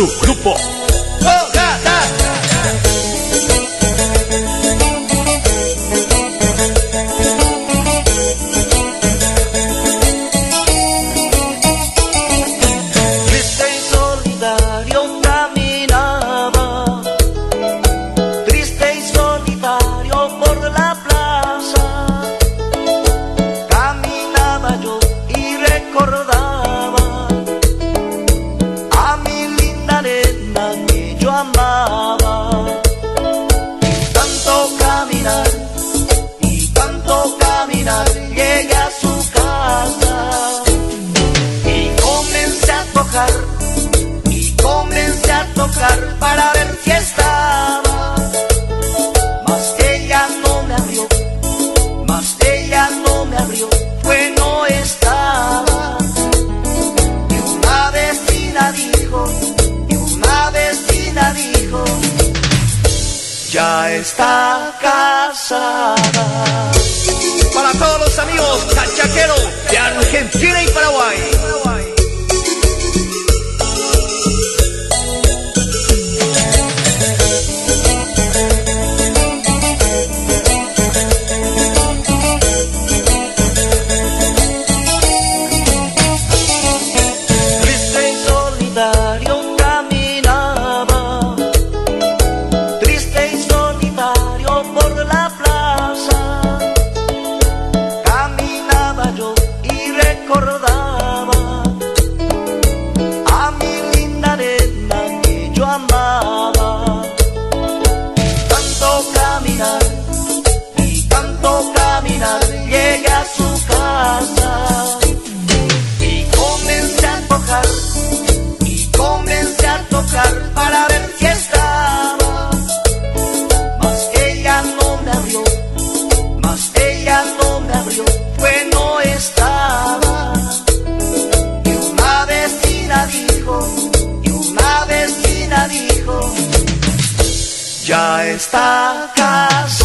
su grupo. Llegué a su casa y comencé a tocar para ver si estaba, mas ella no me abrió, pues no estaba. Y una vecina dijo, ya está casada. Para todos los amigos cachaqueros de Argentina y Paraguay. Triste y solitario caminaba, triste y solitario por la plaza. Recordaba a mi linda nena que yo amaba. Tanto caminar, llegué a su casa y comencé a tocar para ver si estaba, mas ella no me abrió, pues no estaba. Y una vecina dijo, ya está casada.